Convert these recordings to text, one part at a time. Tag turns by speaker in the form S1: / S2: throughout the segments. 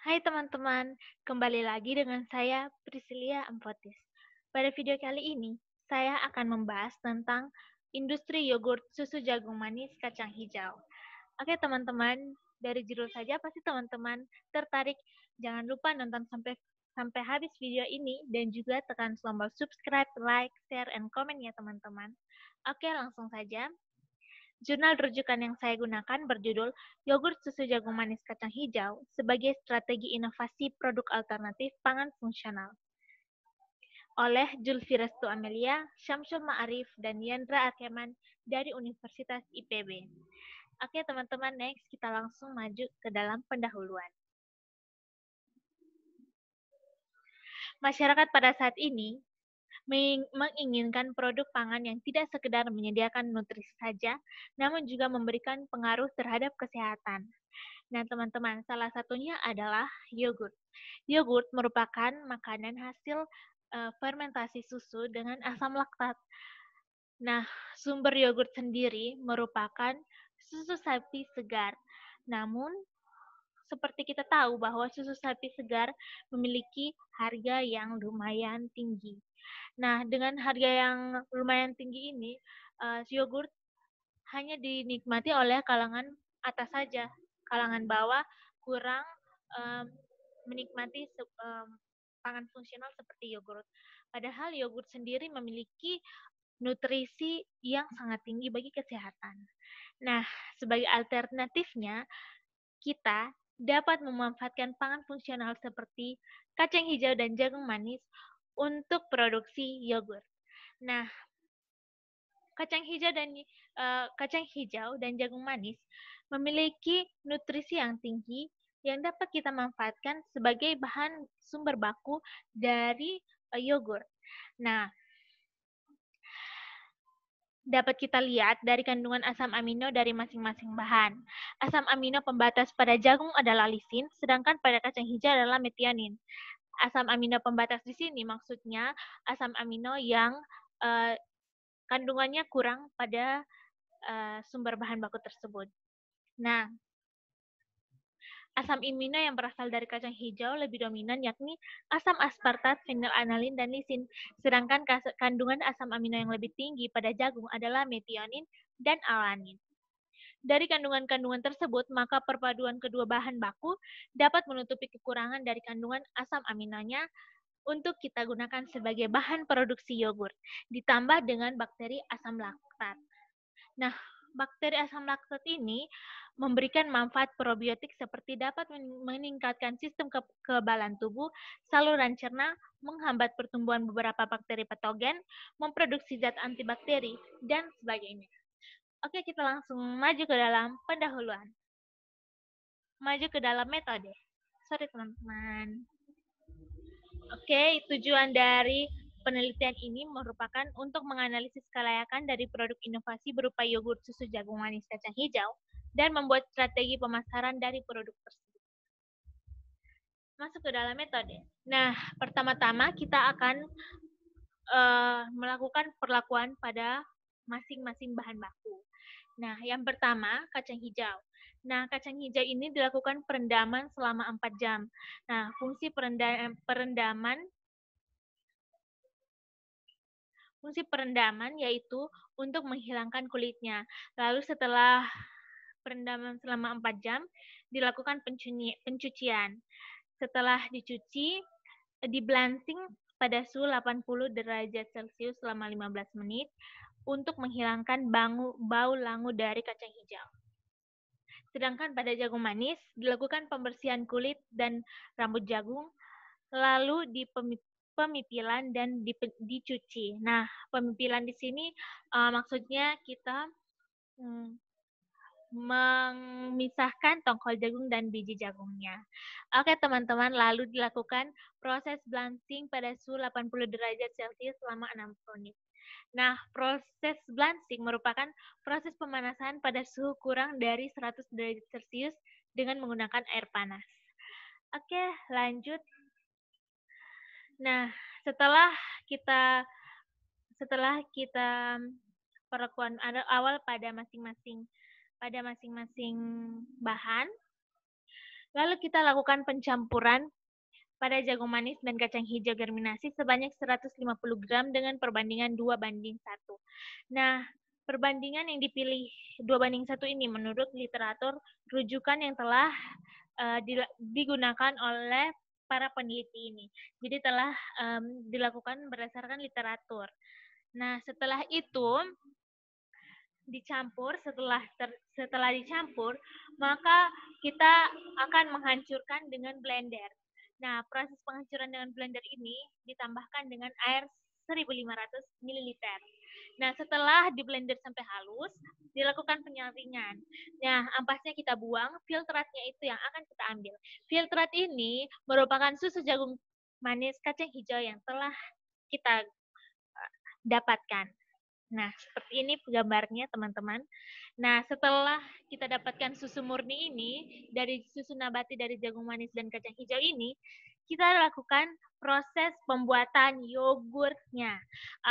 S1: Hai teman-teman, kembali lagi dengan saya Priscilia Ampotis. Pada video kali ini, saya akan membahas tentang industri yogurt susu jagung manis kacang hijau. Oke teman-teman, dari judul saja pasti teman-teman tertarik. Jangan lupa nonton sampai sampai habis video ini dan juga tekan tombol subscribe, like, share, and comment ya teman-teman. Oke, langsung saja. Jurnal rujukan yang saya gunakan berjudul Yogurt Susu Jagung Manis Kacang Hijau sebagai Strategi Inovasi Produk Alternatif Pangan Fungsional oleh Julfi Restu Amelia, Syamsul Ma'arif, dan Yandra Arkeman dari Universitas IPB. Oke teman-teman, next kita langsung maju ke dalam pendahuluan. Masyarakat pada saat ini menginginkan produk pangan yang tidak sekedar menyediakan nutrisi saja, namun juga memberikan pengaruh terhadap kesehatan. Nah, teman-teman, salah satunya adalah yogurt. Yogurt merupakan makanan hasil fermentasi susu dengan asam laktat. Nah, sumber yogurt sendiri merupakan susu sapi segar. Namun, seperti kita tahu bahwa susu sapi segar memiliki harga yang lumayan tinggi. Nah, dengan harga yang lumayan tinggi ini, yogurt hanya dinikmati oleh kalangan atas saja. Kalangan bawah kurang um, menikmati pangan fungsional seperti yogurt. Padahal yogurt sendiri memiliki nutrisi yang sangat tinggi bagi kesehatan. Nah, sebagai alternatifnya, kita dapat memanfaatkan pangan fungsional seperti kacang hijau dan jagung manis untuk produksi yogurt. Nah, kacang hijau dan jagung manis memiliki nutrisi yang tinggi yang dapat kita manfaatkan sebagai bahan sumber baku dari yogurt. Nah, dapat kita lihat dari kandungan asam amino dari masing-masing bahan. Asam amino pembatas pada jagung adalah lisin, sedangkan pada kacang hijau adalah metionin. Asam amino pembatas di sini maksudnya asam amino yang kandungannya kurang pada sumber bahan baku tersebut. Nah, asam amino yang berasal dari kacang hijau lebih dominan yakni asam aspartat, fenilanalin, dan lisin. Sedangkan kandungan asam amino yang lebih tinggi pada jagung adalah metionin dan alanin. Dari kandungan-kandungan tersebut, maka perpaduan kedua bahan baku dapat menutupi kekurangan dari kandungan asam aminonya untuk kita gunakan sebagai bahan produksi yogurt, ditambah dengan bakteri asam laktat. Nah, bakteri asam laktat ini memberikan manfaat probiotik seperti dapat meningkatkan sistem kekebalan tubuh, saluran cerna, menghambat pertumbuhan beberapa bakteri patogen, memproduksi zat antibakteri, dan sebagainya. Oke, kita langsung maju ke dalam pendahuluan. Maju ke dalam metode. Sorry teman-teman. Oke, tujuan dari penelitian ini merupakan untuk menganalisis kelayakan dari produk inovasi berupa yogurt susu jagung manis kacang hijau dan membuat strategi pemasaran dari produk tersebut. Masuk ke dalam metode. Nah, pertama-tama kita akan melakukan perlakuan pada masing-masing bahan baku. Nah, yang pertama kacang hijau. Nah, kacang hijau ini dilakukan perendaman selama 4 jam. Nah, fungsi perendaman yaitu untuk menghilangkan kulitnya. Lalu setelah perendaman selama 4 jam, dilakukan pencucian. Setelah dicuci, diblancing pada suhu 80 derajat Celcius selama 15 menit untuk menghilangkan bau langu dari kacang hijau. Sedangkan pada jagung manis, dilakukan pembersihan kulit dan rambut jagung, lalu pemipilan dan dicuci. Nah, pemipilan di sini maksudnya kita memisahkan tongkol jagung dan biji jagungnya. Oke teman-teman, lalu dilakukan proses blanching pada suhu 80 derajat Celcius selama 60 menit. Nah, proses blanching merupakan proses pemanasan pada suhu kurang dari 100 derajat Celcius dengan menggunakan air panas. Oke, lanjut. Nah, setelah kita perlakuan awal pada masing-masing bahan, Lalu kita lakukan pencampuran pada jagung manis dan kacang hijau germinasi sebanyak 150 gram dengan perbandingan 2:1. Nah, perbandingan yang dipilih 2:1 ini menurut literatur rujukan yang telah digunakan oleh para peneliti ini. Jadi telah dilakukan berdasarkan literatur. Nah, setelah itu dicampur, setelah dicampur, maka kita akan menghancurkan dengan blender. Nah, proses penghancuran dengan blender ini ditambahkan dengan air 1.500 ml. Nah, setelah di blender sampai halus, dilakukan penyaringan. Nah, ampasnya kita buang, filtratnya itu yang akan kita ambil. Filtrat ini merupakan susu jagung manis kacang hijau yang telah kita dapatkan. Nah, seperti ini gambarnya, teman-teman. Nah, setelah kita dapatkan susu murni ini, dari susu nabati dari jagung manis dan kacang hijau ini, kita lakukan proses pembuatan yogurtnya.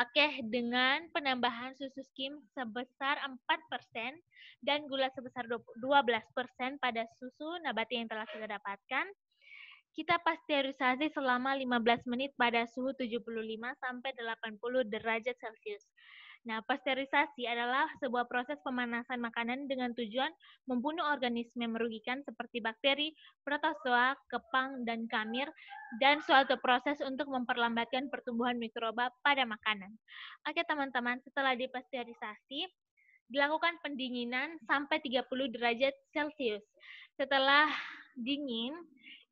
S1: Oke, dengan penambahan susu skim sebesar 4% dan gula sebesar 12% pada susu nabati yang telah kita dapatkan. Kita pasteurisasi selama 15 menit pada suhu 75 sampai 80 derajat Celcius. Nah, pasteurisasi adalah sebuah proses pemanasan makanan dengan tujuan membunuh organisme merugikan seperti bakteri, protozoa, kepang, dan kamir, dan suatu proses untuk memperlambatkan pertumbuhan mikroba pada makanan. Oke, teman-teman, setelah dipasteurisasi, dilakukan pendinginan sampai 30 derajat Celcius. Setelah dingin,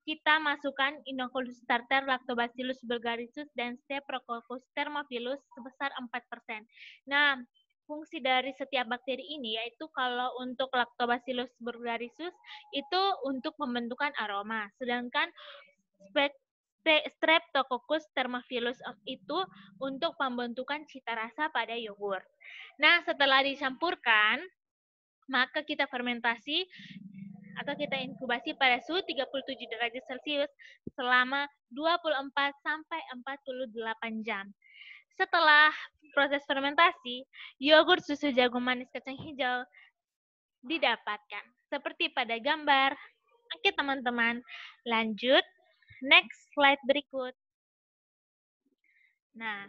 S1: kita masukkan Inoculus tartar, Lactobacillus bulgarisus, dan Streptococcus thermophilus sebesar 4%. Nah, fungsi dari setiap bakteri ini yaitu kalau untuk Lactobacillus bulgarisus itu untuk pembentukan aroma, sedangkan Streptococcus thermophilus itu untuk pembentukan cita rasa pada yogurt. Nah, setelah dicampurkan, maka kita fermentasi atau kita inkubasi pada suhu 37 derajat Celcius selama 24 sampai 48 jam. Setelah proses fermentasi, yogurt susu jagung manis kacang hijau didapatkan. Seperti pada gambar. Oke, teman-teman, lanjut. Next slide berikut. Nah,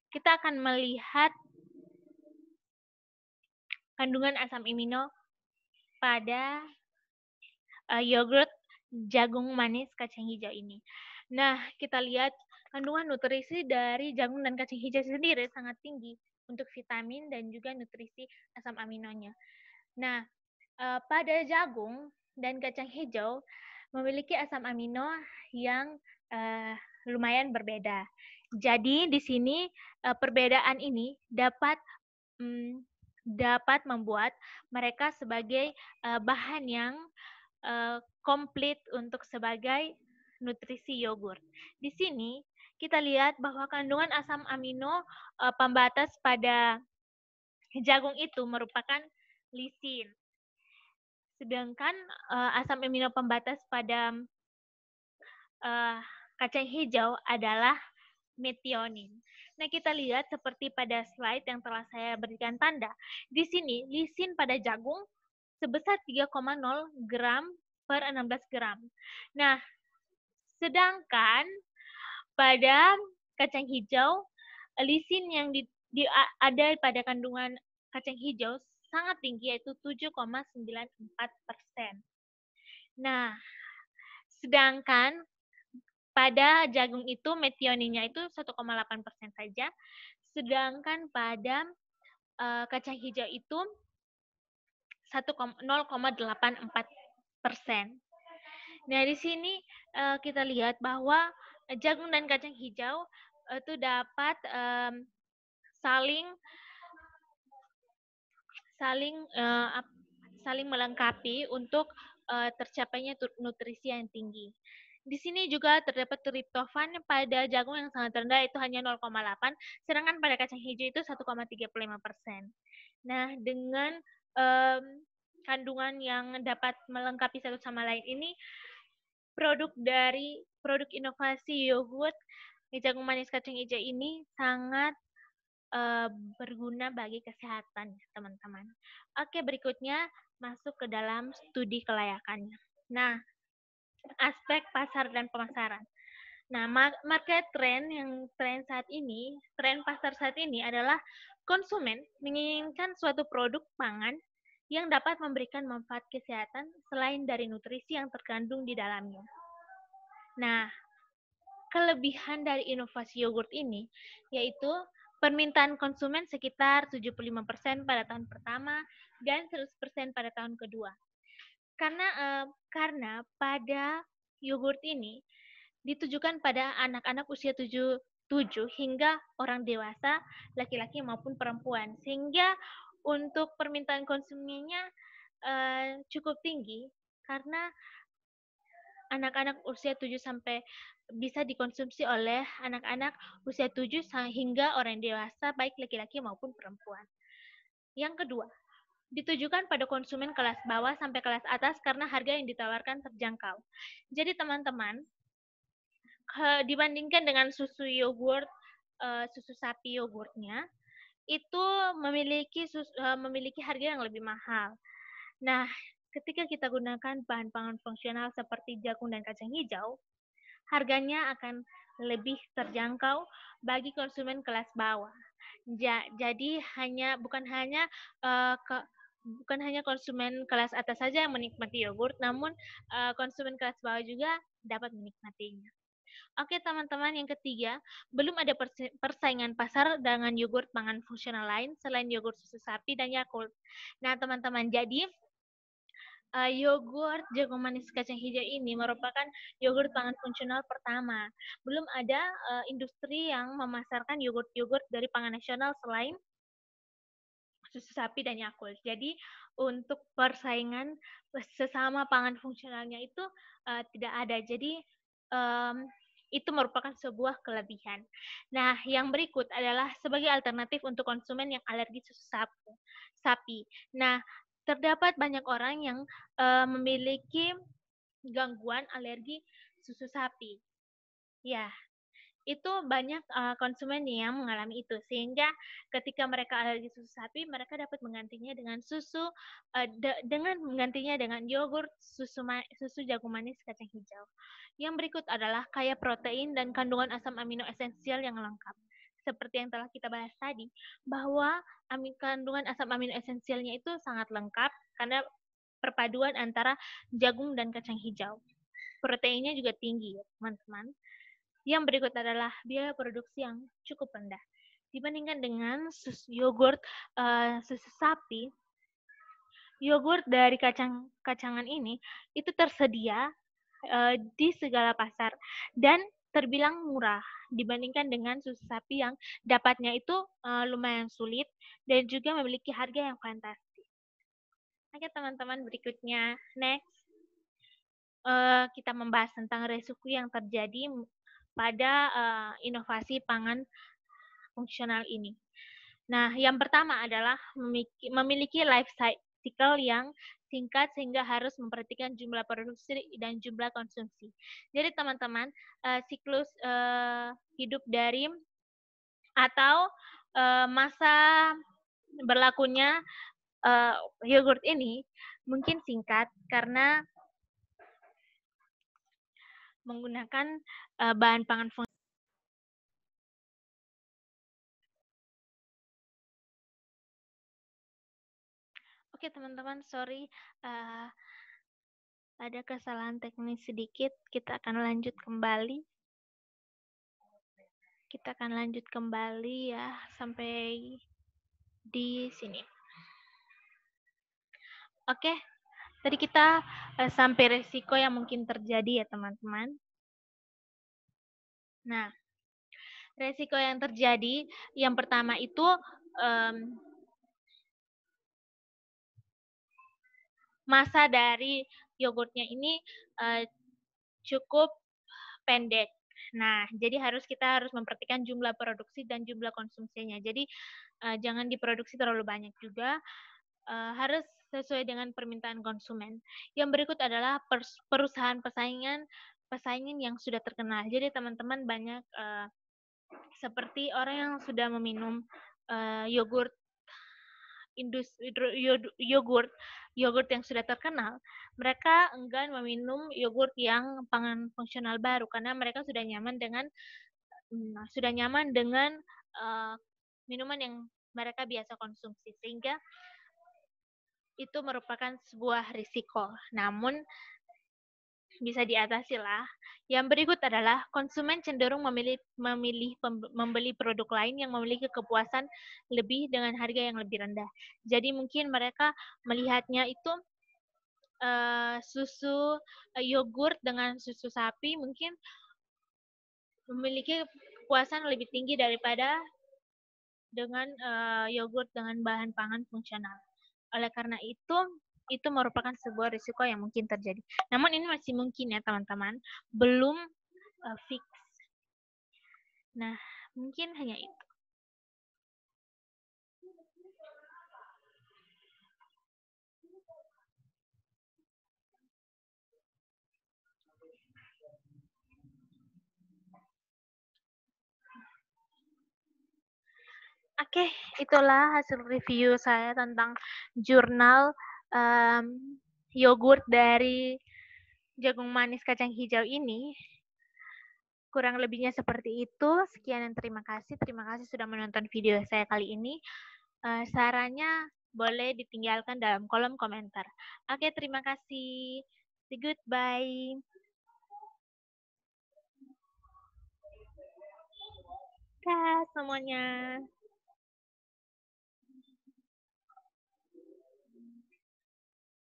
S1: kita akan melihat kandungan asam amino pada yogurt jagung manis kacang hijau ini. Nah, kita lihat kandungan nutrisi dari jagung dan kacang hijau sendiri sangat tinggi untuk vitamin dan juga nutrisi asam aminonya. Nah, pada jagung dan kacang hijau memiliki asam amino yang lumayan berbeda. Jadi di sini perbedaan ini dapat membuat mereka sebagai bahan yang komplit untuk sebagai nutrisi yogurt. Di sini kita lihat bahwa kandungan asam amino pembatas pada jagung itu merupakan lisin. Sedangkan asam amino pembatas pada kacang hijau adalah metionin. Nah, kita lihat seperti pada slide yang telah saya berikan tanda. Di sini, lisin pada jagung sebesar 3,0 gram per 16 gram. Nah, sedangkan pada kacang hijau, lisin yang ada pada kandungan kacang hijau sangat tinggi, yaitu 7,94%. Nah, sedangkan pada jagung itu metioninnya itu 1,8% saja, sedangkan pada kacang hijau itu 0,84%. Nah, di sini kita lihat bahwa jagung dan kacang hijau itu dapat saling melengkapi untuk tercapainya nutrisi yang tinggi. Di sini juga terdapat triptofan pada jagung yang sangat rendah, itu hanya 0,8, sedangkan pada kacang hijau itu 1,35%. Nah, dengan kandungan yang dapat melengkapi satu sama lain ini, produk inovasi yogurt jagung manis kacang hijau ini sangat berguna bagi kesehatan, teman-teman. Oke, berikutnya masuk ke dalam studi kelayakannya. Nah, aspek pasar dan pemasaran. Nah, market trend yang tren pasar saat ini adalah konsumen menginginkan suatu produk pangan yang dapat memberikan manfaat kesehatan selain dari nutrisi yang terkandung di dalamnya. Nah, kelebihan dari inovasi yogurt ini yaitu permintaan konsumen sekitar 75% pada tahun pertama dan 100% pada tahun kedua. Karena pada yogurt ini ditujukan pada anak-anak usia 7 hingga orang dewasa, laki-laki maupun perempuan. Sehingga untuk permintaan konsumennya cukup tinggi karena anak-anak usia 7 sampai bisa dikonsumsi oleh anak-anak usia 7 hingga orang dewasa baik laki-laki maupun perempuan. Yang kedua, ditujukan pada konsumen kelas bawah sampai kelas atas karena harga yang ditawarkan terjangkau. Jadi teman-teman, dibandingkan dengan susu yogurt, susu sapi yogurtnya, itu memiliki harga yang lebih mahal. Nah, ketika kita gunakan bahan pangan fungsional seperti jagung dan kacang hijau, harganya akan lebih terjangkau bagi konsumen kelas bawah. Jadi bukan hanya konsumen kelas atas saja yang menikmati yogurt, namun konsumen kelas bawah juga dapat menikmatinya. Oke teman-teman, yang ketiga, belum ada persaingan pasar dengan yogurt pangan fungsional lain selain yogurt susu sapi dan Yakult. Nah teman-teman, jadi yogurt jagung manis kacang hijau ini merupakan yogurt pangan fungsional pertama. Belum ada industri yang memasarkan yogurt-yogurt dari pangan nasional selain susu sapi dan Yakult. Jadi untuk persaingan sesama pangan fungsionalnya itu tidak ada. Jadi itu merupakan sebuah kelebihan. Nah, yang berikut adalah sebagai alternatif untuk konsumen yang alergi susu sapi. Nah, terdapat banyak orang yang memiliki gangguan alergi susu sapi. Ya, itu banyak konsumen yang mengalami itu, sehingga ketika mereka alergi susu sapi, mereka dapat menggantinya dengan dengan yogurt susu jagung manis kacang hijau. Yang berikut adalah kaya protein dan kandungan asam amino esensial yang lengkap. Seperti yang telah kita bahas tadi, bahwa kandungan asam amino esensialnya itu sangat lengkap karena perpaduan antara jagung dan kacang hijau. Proteinnya juga tinggi, teman-teman. Yang berikut adalah biaya produksi yang cukup rendah. Dibandingkan dengan yogurt susu sapi, yogurt dari kacangan ini itu tersedia di segala pasar dan terbilang murah dibandingkan dengan susu sapi yang dapatnya itu lumayan sulit dan juga memiliki harga yang fantastis. Oke teman-teman, berikutnya next kita membahas tentang resiko yang terjadi pada inovasi pangan fungsional ini. Nah, yang pertama adalah memiliki life cycle yang singkat sehingga harus memperhatikan jumlah produksi dan jumlah konsumsi. Jadi teman-teman, siklus hidup dari atau masa berlakunya yogurt ini mungkin singkat karena menggunakan bahan pangan fungsional. Oke teman-teman, sorry ada kesalahan teknis sedikit. Kita akan lanjut kembali. Ya sampai di sini. Oke, tadi kita sampai resiko yang mungkin terjadi ya teman-teman. Nah, resiko yang terjadi yang pertama itu masa dari yogurtnya ini cukup pendek. Nah, jadi kita harus memperhatikan jumlah produksi dan jumlah konsumsinya. Jadi jangan diproduksi terlalu banyak juga, harus sesuai dengan permintaan konsumen. Yang berikut adalah perusahaan pesaing yang sudah terkenal. Jadi teman-teman banyak seperti orang yang sudah meminum yogurt industri yogurt yang sudah terkenal, mereka enggan meminum yogurt yang pangan fungsional baru karena mereka sudah nyaman dengan minuman yang mereka biasa konsumsi, sehingga itu merupakan sebuah risiko. Namun bisa diatasi lah. Yang berikut adalah konsumen cenderung membeli produk lain yang memiliki kepuasan lebih dengan harga yang lebih rendah. Jadi mungkin mereka melihatnya itu susu yogurt dengan susu sapi mungkin memiliki kepuasan lebih tinggi daripada dengan yogurt dengan bahan pangan fungsional. Oleh karena itu merupakan sebuah risiko yang mungkin terjadi. Namun ini masih mungkin ya teman-teman, belum fix. Nah, mungkin hanya itu. Oke, itulah hasil review saya tentang jurnal yogurt dari jagung manis kacang hijau ini. Kurang lebihnya seperti itu. Sekian dan terima kasih. Terima kasih sudah menonton video saya kali ini. Sarannya boleh ditinggalkan dalam kolom komentar. Oke, terima kasih. Goodbye. Dah semuanya.